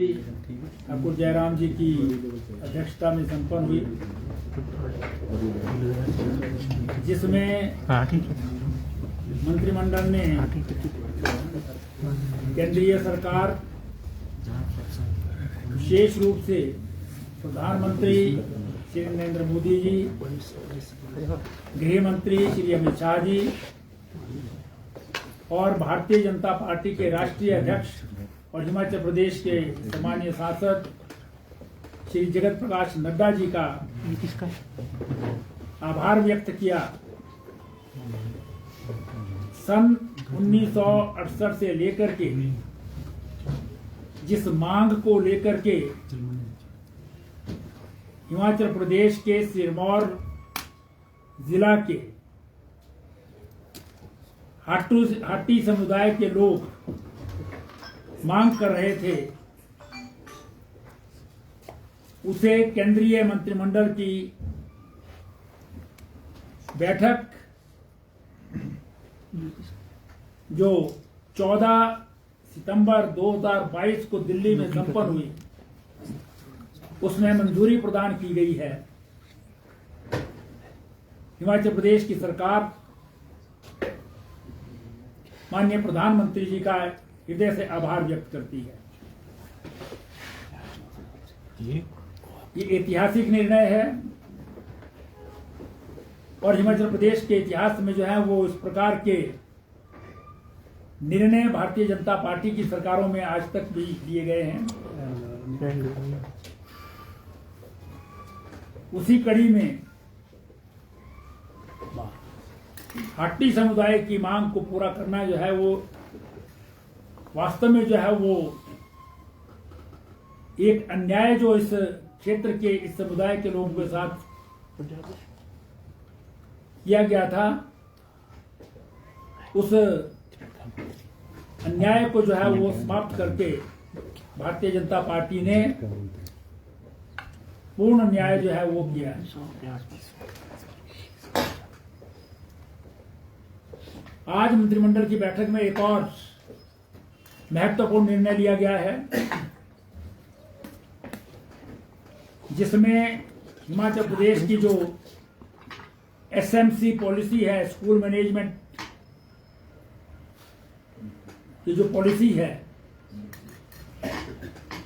ठाकुर जयराम जी की अध्यक्षता में संपन्न हुई, जिसमें मंत्रिमंडल ने केंद्रीय सरकार, विशेष रूप से प्रधानमंत्री श्री नरेंद्र मोदी जी, गृह मंत्री श्री अमित शाह जी और भारतीय जनता पार्टी के राष्ट्रीय अध्यक्ष और हिमाचल प्रदेश के सम्मानीय सांसद श्री जगत प्रकाश नड्डा जी का आभार व्यक्त किया। सन 1968 से लेकर के जिस मांग को लेकर के हिमाचल प्रदेश के सिरमौर जिला के हाटी समुदाय के लोग मांग कर रहे थे, उसे केंद्रीय मंत्रिमंडल की बैठक जो 14 सितंबर 2022 को दिल्ली में संपन्न हुई, उसमें मंजूरी प्रदान की गई है। हिमाचल प्रदेश की सरकार माननीय प्रधानमंत्री जी का हृदय से आभार व्यक्त करती है। ये ऐतिहासिक निर्णय है और हिमाचल प्रदेश के इतिहास में जो है वो इस प्रकार के निर्णय भारतीय जनता पार्टी की सरकारों में आज तक भी लिए गए हैं। उसी कड़ी में हाटी समुदाय की मांग को पूरा करना जो है वो वास्तव में जो है वो एक अन्याय जो इस क्षेत्र के इस समुदाय के लोगों के साथ किया गया था, उस अन्याय को जो है वो समाप्त करके भारतीय जनता पार्टी ने पूर्ण न्याय जो है वो किया है। आज मंत्रिमंडल की बैठक में एक और महत्वपूर्ण निर्णय लिया गया है, जिसमें हिमाचल प्रदेश की जो एसएमसी पॉलिसी है, स्कूल मैनेजमेंट की जो पॉलिसी है,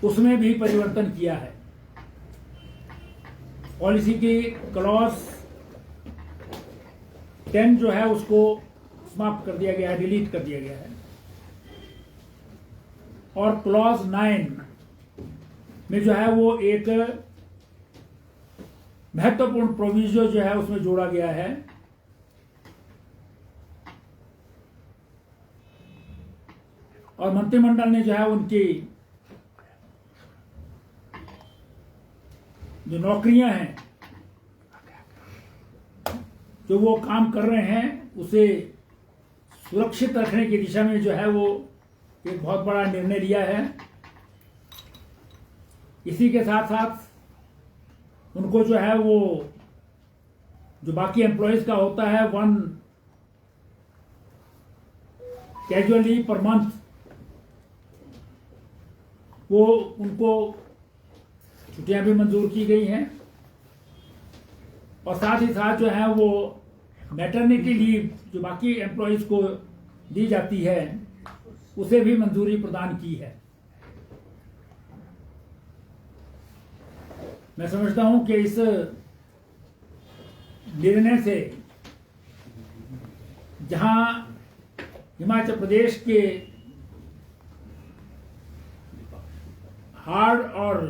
उसमें भी परिवर्तन किया है। पॉलिसी की क्लॉज 10 जो है उसको समाप्त कर दिया गया है, डिलीट कर दिया गया है और क्लॉज 9 में जो है वो एक महत्वपूर्ण प्रोविजन जो है उसमें जोड़ा गया है। और मंत्रिमंडल ने जो है उनकी जो नौकरियां हैं, जो वो काम कर रहे हैं, उसे सुरक्षित रखने की दिशा में जो है वो एक बहुत बड़ा निर्णय लिया है। इसी के साथ साथ उनको जो है वो जो बाकी एम्प्लॉयज का होता है 1 कैजुअल लीव पर मंथ, वो उनको छुट्टियां भी मंजूर की गई हैं और साथ ही साथ जो है वो मैटरनिटी लीव जो बाकी एम्प्लॉयज को दी जाती है, उसे भी मंजूरी प्रदान की है। मैं समझता हूं कि इस निर्णय से जहां हिमाचल प्रदेश के हार्ड और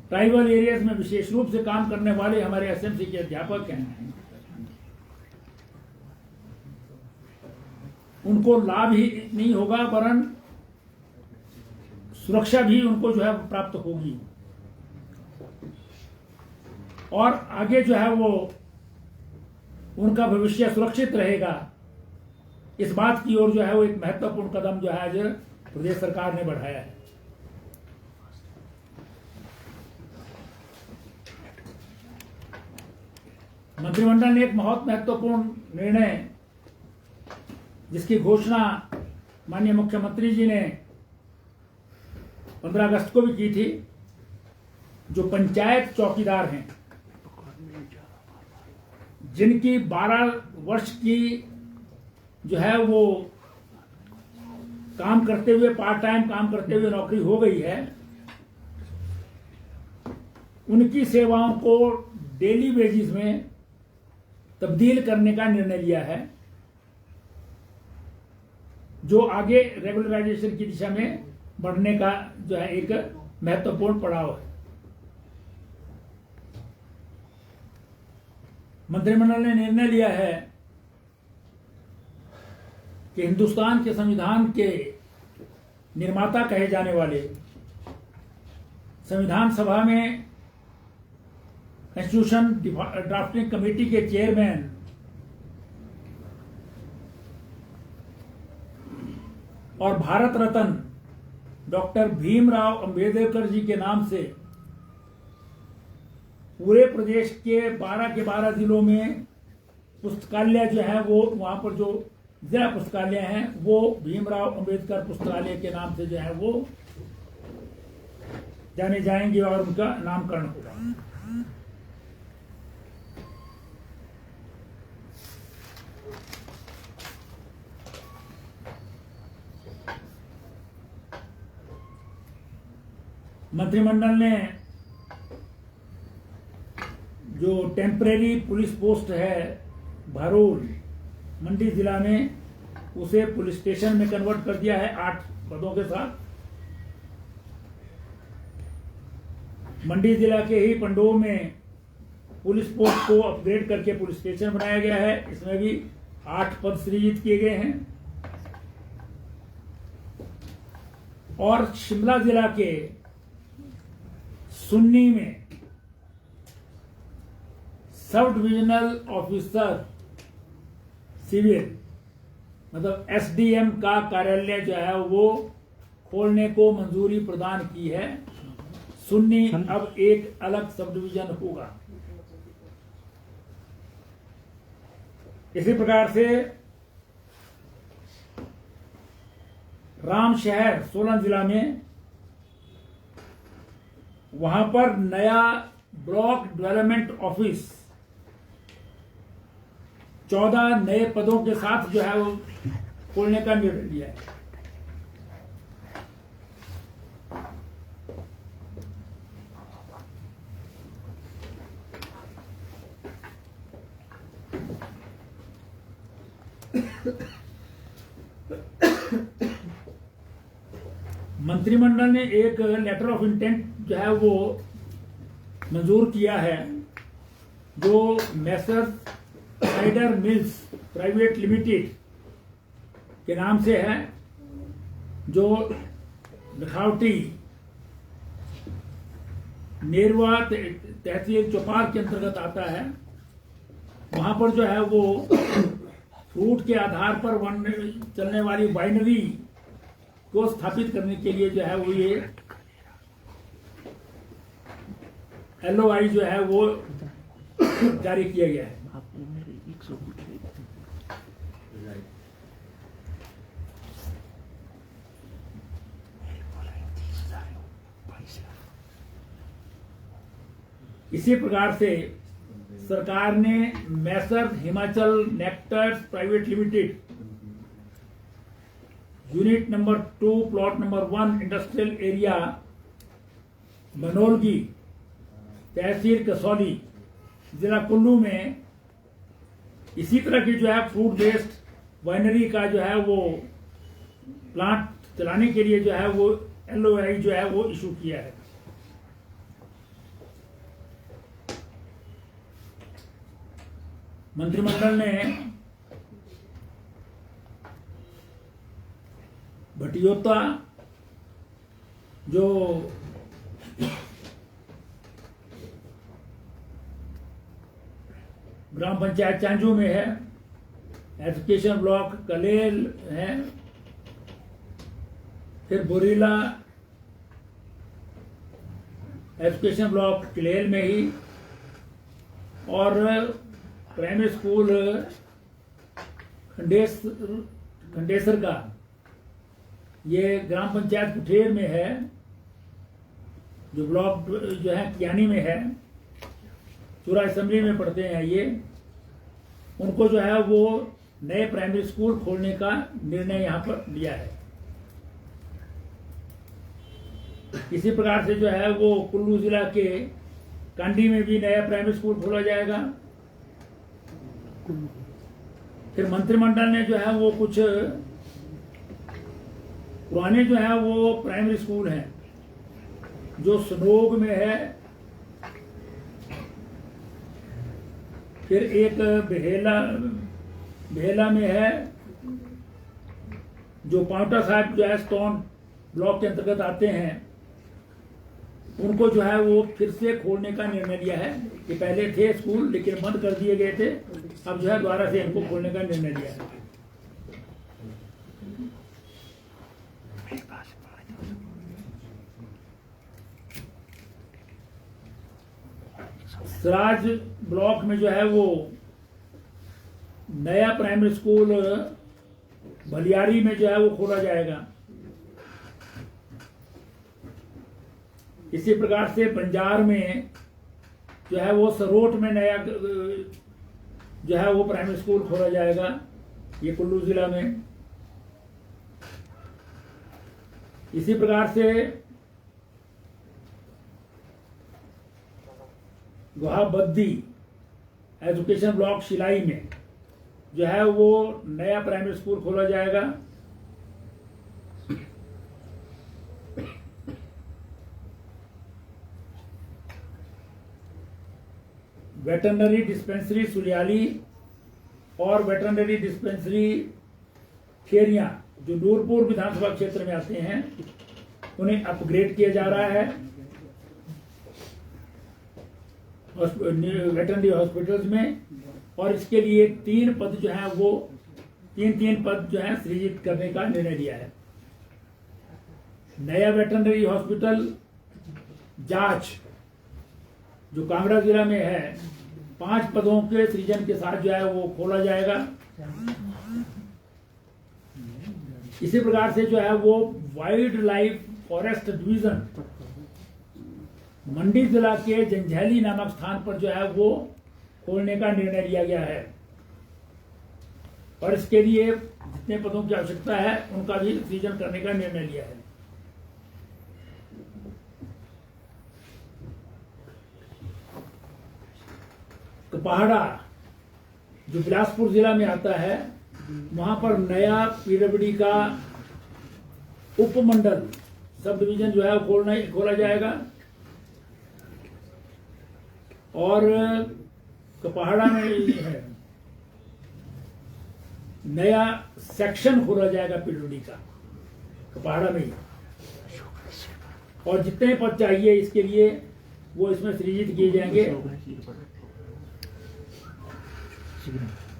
ट्राइबल एरियाज में विशेष रूप से काम करने वाले हमारे एसएमसी के अध्यापक हैं, उनको लाभ ही नहीं होगा वरन सुरक्षा भी उनको जो है प्राप्त होगी और आगे जो है वो उनका भविष्य सुरक्षित रहेगा। इस बात की ओर जो है वो एक महत्वपूर्ण कदम जो है आज प्रदेश सरकार ने बढ़ाया है। मंत्रिमंडल ने एक बहुत महत्वपूर्ण निर्णय, जिसकी घोषणा माननीय मुख्यमंत्री जी ने 15 अगस्त को भी की थी। जो पंचायत चौकीदार हैं, जिनकी 12 वर्ष की जो है वो काम करते हुए, पार्ट टाइम काम करते हुए नौकरी हो गई है, उनकी सेवाओं को डेली बेसिस में तब्दील करने का निर्णय लिया है, जो आगे रेगुलराइजेशन की दिशा में बढ़ने का जो है एक महत्वपूर्ण पड़ाव है। मंत्रिमंडल ने निर्णय लिया है कि हिंदुस्तान के संविधान के निर्माता कहे जाने वाले संविधान सभा में कॉन्स्टिट्यूशन ड्राफ्टिंग कमेटी के चेयरमैन और भारत रत्न डॉक्टर भीमराव अंबेडकर जी के नाम से पूरे प्रदेश के 12 जिलों में पुस्तकालय जो है वो, वहां पर जो जिला पुस्तकालय हैं वो भीमराव अंबेडकर पुस्तकालय के नाम से जो है वो जाने जाएंगे और उनका नामकरण होगा। मंत्रिमंडल ने जो टेम्परेरी पुलिस पोस्ट है भरूल मंडी जिला में, उसे पुलिस स्टेशन में कन्वर्ट कर दिया है 8 पदों के साथ। मंडी जिला के ही पंडोह में पुलिस पोस्ट को अपग्रेड करके पुलिस स्टेशन बनाया गया है, इसमें भी 8 पद सृजित किए गए हैं। और शिमला जिला के सुन्नी में सब डिविजनल ऑफिसर सिविल मतलब एसडीएम का कार्यालय जो है वो खोलने को मंजूरी प्रदान की है। सुन्नी अब एक अलग सब डिवीजन होगा। इसी प्रकार से रामशहर सोलन जिला में, वहां पर नया ब्लॉक डेवलपमेंट ऑफिस 14 नए पदों के साथ जो है वो खोलने का निर्णय लिया है। मंत्रिमंडल ने एक लेटर ऑफ इंटेंट जो है वो मंजूर किया है, जो Messrs cider mills private limited के नाम से है, जो लखावटी नेरवा तहसील चौपार के अंतर्गत आता है। वहां पर जो है वो फ्रूट के आधार पर चलने वाली वाइनरी को स्थापित करने के लिए जो है वो ये LOI जो है वो जारी किया गया है। इसी प्रकार से सरकार ने Messrs Himachal Nectars Private Limited unit number 2 plot number 1 industrial area Banolgi तहसील कसौली जिला कुल्लू में इसी तरह की जो है फूड बेस्ड वाइनरी का जो है वो प्लांट चलाने के लिए जो है वो LOI जो है वो इशू किया है। मंत्रिमंडल ने भटियोता जो ग्राम पंचायत चांजू में है, एजुकेशन ब्लॉक कलेल है, फिर बोरीला एजुकेशन ब्लॉक कलेल में ही, और प्राइमरी स्कूल खंडेसर का ये ग्राम पंचायत कुठेर में है, जो ब्लॉक जो है कियानी में है, चूरा असेंबली में पढ़ते हैं ये, उनको जो है वो नए प्राइमरी स्कूल खोलने का निर्णय यहाँ पर लिया है। इसी प्रकार से जो है वो कुल्लू जिला के कांडी में भी नया प्राइमरी स्कूल खोला जाएगा। फिर मंत्रिमंडल ने जो है वो कुछ पुराने जो है वो प्राइमरी स्कूल हैं जो सनोग में है, फिर एक बेहला में है, जो पाउंटा साहब जो है स्टोन ब्लॉक के अंतर्गत आते हैं, उनको जो है वो फिर से खोलने का निर्णय लिया है। कि पहले थे स्कूल लेकिन बंद कर दिए गए थे, अब जो है दोबारा से इनको खोलने का निर्णय लिया है। सराज ब्लॉक में जो है वो नया प्राइमरी स्कूल भलियारी में जो है वो खोला जाएगा। इसी प्रकार से बंजार में जो है वो सरोट में नया जो है वो प्राइमरी स्कूल खोला जाएगा, ये कुल्लू जिला में। इसी प्रकार से गुहाबद्दी एजुकेशन ब्लॉक शिलाई में जो है वो नया प्राइमरी स्कूल खोला जाएगा। वेटरनरी डिस्पेंसरी सुलियाली और वेटरनरी डिस्पेंसरी खेरिया जो नूरपुर विधानसभा क्षेत्र में आते हैं, उन्हें अपग्रेड किया जा रहा है वेटरनरी हॉस्पिटल्स में, और इसके लिए 3 पद जो है वो तीन पद जो है सृजित करने का निर्णय लिया है। नया वेटरनरी हॉस्पिटल जांच जो कांगड़ा जिला में है, 5 पदों के सृजन के साथ जो है वो खोला जाएगा। इसी प्रकार से जो है वो वाइल्ड लाइफ फॉरेस्ट डिवीजन मंडी जिला के जंझैली नामक स्थान पर जो है वो खोलने का निर्णय लिया गया है, और इसके लिए जितने पदों की आवश्यकता है उनका भी सृजन करने का निर्णय लिया है। कपहाड़ा जो बिलासपुर जिला में आता है, वहां पर नया पीडब्ल्यूडी का उपमंडल सब डिवीजन जो है खोला जाएगा, और कपहाड़ा में है नया सेक्शन खोला जाएगा पीडब्ल्यूडी का कपहाड़ा में ही, और जितने पद चाहिए इसके लिए वो इसमें सृजित किए जाएंगे।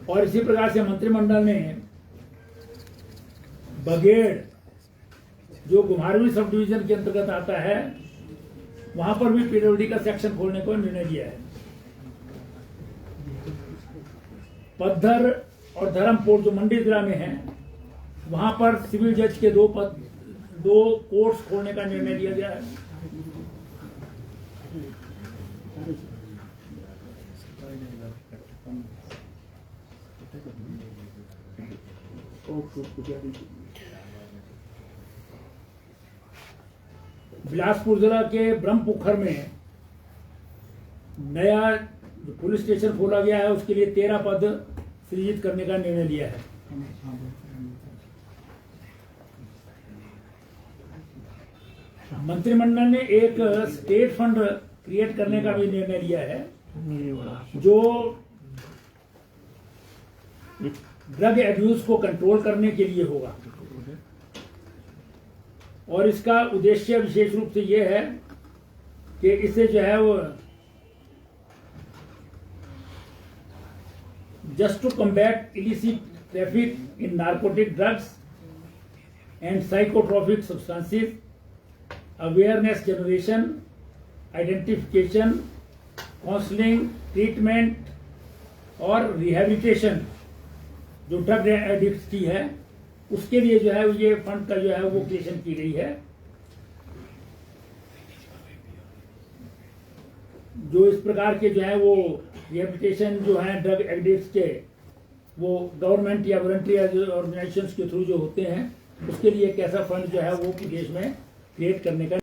और इसी प्रकार से मंत्रिमंडल ने बगेड़ जो कुम्हारवी सब डिवीजन के अंतर्गत आता है, वहां पर भी पीडब्ल्यूडी का सेक्शन खोलने को निर्णय लिया है। पद्धर और धर्मपुर जो मंडी जिला में है, वहां पर सिविल जज के 2 कोर्स खोलने का निर्णय लिया गया है। बिलासपुर जिला के ब्रह्मपुखर में नया जो पुलिस स्टेशन खोला गया है, उसके लिए 13 पद सृजित करने का निर्णय लिया है। मंत्रिमंडल ने एक स्टेट फंड क्रिएट करने का भी निर्णय लिया है, जो ड्रग एब्यूज को कंट्रोल करने के लिए होगा, और इसका उद्देश्य विशेष रूप से यह है कि इसे जो है वो just to combat illicit traffic in narcotic drugs and psychotropic substances, awareness generation, identification, counseling, treatment और rehabilitation जो ड्रग एडिक्ट्स की है, उसके लिए जो है ये फंड का जो है वो क्रिएशन की गई है। जो इस प्रकार के जो है वो रिहेबिलिटेशन जो है ड्रग एडिक्ट्स के, वो गवर्नमेंट या वॉलंटरी ऑर्गेनाइजेशंस के थ्रू जो होते हैं, उसके लिए एक ऐसा फंड जो है वो देश में क्रिएट करने का